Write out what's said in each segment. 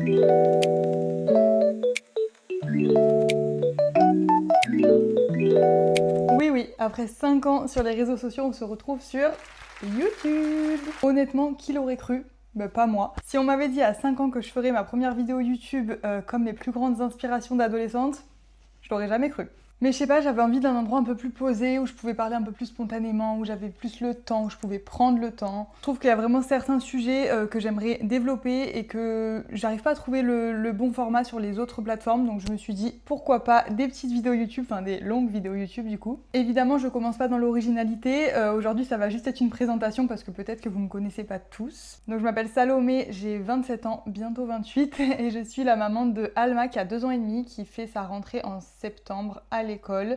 Oui, oui, après 5 ans sur les réseaux sociaux, on se retrouve sur YouTube. Honnêtement, qui l'aurait cru? Bah, pas moi. Si on m'avait dit à 5 ans que je ferais ma première vidéo YouTube comme les plus grandes inspirations d'adolescente, je l'aurais jamais cru. Mais je sais pas, j'avais envie d'un endroit un peu plus posé, où je pouvais parler un peu plus spontanément, où j'avais plus le temps, où je pouvais prendre le temps. Je trouve qu'il y a vraiment certains sujets que j'aimerais développer et que j'arrive pas à trouver le bon format sur les autres plateformes, donc je me suis dit pourquoi pas des petites vidéos YouTube, enfin des longues vidéos YouTube du coup. Évidemment, je commence pas dans l'originalité, aujourd'hui ça va juste être une présentation parce que peut-être que vous me connaissez pas tous. Donc je m'appelle Salomé, j'ai 27 ans, bientôt 28, et je suis la maman de Alma qui a 2 ans et demi, qui fait sa rentrée en septembre à l'école.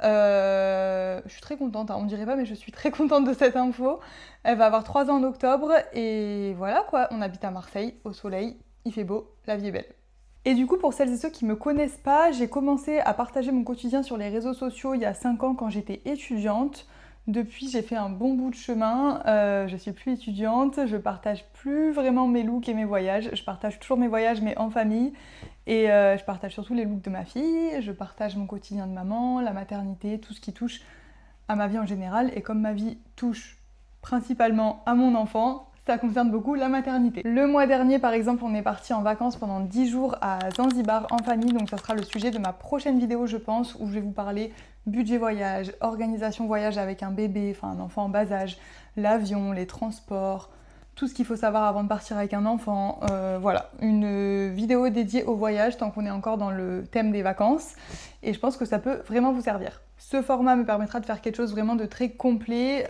Je suis très contente, hein. On dirait pas mais je suis très contente de cette info. Elle va avoir 3 ans en octobre et voilà quoi, on habite à Marseille, au soleil, il fait beau, la vie est belle. Et du coup, pour celles et ceux qui me connaissent pas, j'ai commencé à partager mon quotidien sur les réseaux sociaux il y a 5 ans quand j'étais étudiante. Depuis, j'ai fait un bon bout de chemin, je suis plus étudiante, je partage plus vraiment mes looks et mes voyages. Je partage toujours mes voyages mais en famille. Et je partage surtout les looks de ma fille, je partage mon quotidien de maman, la maternité, tout ce qui touche à ma vie en général. Et comme ma vie touche principalement à mon enfant, ça concerne beaucoup la maternité. Le mois dernier, par exemple, on est parti en vacances pendant 10 jours à Zanzibar en famille, donc ça sera le sujet de ma prochaine vidéo, je pense, où je vais vous parler budget voyage, organisation voyage avec un bébé, enfin un enfant en bas âge, l'avion, les transports, tout ce qu'il faut savoir avant de partir avec un enfant. Voilà, une vidéo dédiée au voyage tant qu'on est encore dans le thème des vacances, et je pense que ça peut vraiment vous servir. Ce format me permettra de faire quelque chose vraiment de très complet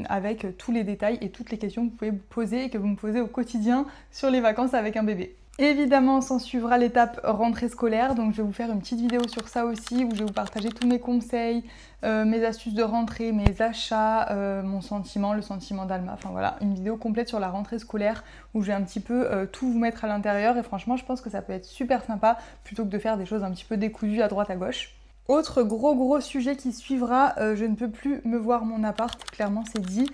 avec tous les détails et toutes les questions que vous pouvez vous poser et que vous me posez au quotidien sur les vacances avec un bébé. Évidemment, s'en suivra l'étape rentrée scolaire, donc je vais vous faire une petite vidéo sur ça aussi, où je vais vous partager tous mes conseils, mes astuces de rentrée, mes achats, mon sentiment, le sentiment d'Alma, enfin voilà, une vidéo complète sur la rentrée scolaire, où je vais un petit peu tout vous mettre à l'intérieur, et franchement, je pense que ça peut être super sympa, plutôt que de faire des choses un petit peu décousues à droite à gauche. Autre gros sujet qui suivra, je ne peux plus me voir mon appart, clairement c'est dit.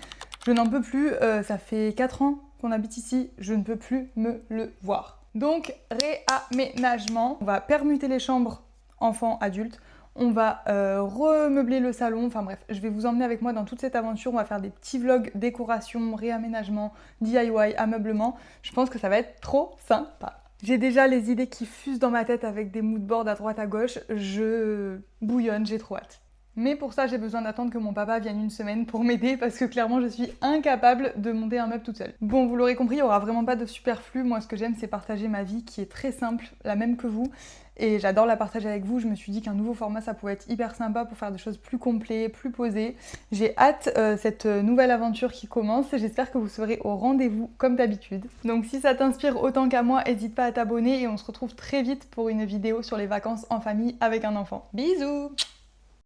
Je n'en peux plus, ça fait 4 ans qu'on habite ici, je ne peux plus me le voir. Donc réaménagement, on va permuter les chambres enfants-adultes, on va remeubler le salon, enfin bref, je vais vous emmener avec moi dans toute cette aventure, on va faire des petits vlogs décoration, réaménagement, DIY, ameublement, je pense que ça va être trop sympa. J'ai déjà les idées qui fusent dans ma tête avec des moodboards à droite à gauche, je bouillonne, j'ai trop hâte. Mais pour ça, j'ai besoin d'attendre que mon papa vienne une semaine pour m'aider parce que clairement, je suis incapable de monter un meuble toute seule. Bon, vous l'aurez compris, il n'y aura vraiment pas de superflu. Moi, ce que j'aime, c'est partager ma vie qui est très simple, la même que vous. Et j'adore la partager avec vous. Je me suis dit qu'un nouveau format, ça pouvait être hyper sympa pour faire des choses plus complètes, plus posées. J'ai hâte cette nouvelle aventure qui commence. J'espère que vous serez au rendez-vous comme d'habitude. Donc si ça t'inspire autant qu'à moi, n'hésite pas à t'abonner et on se retrouve très vite pour une vidéo sur les vacances en famille avec un enfant. Bisous!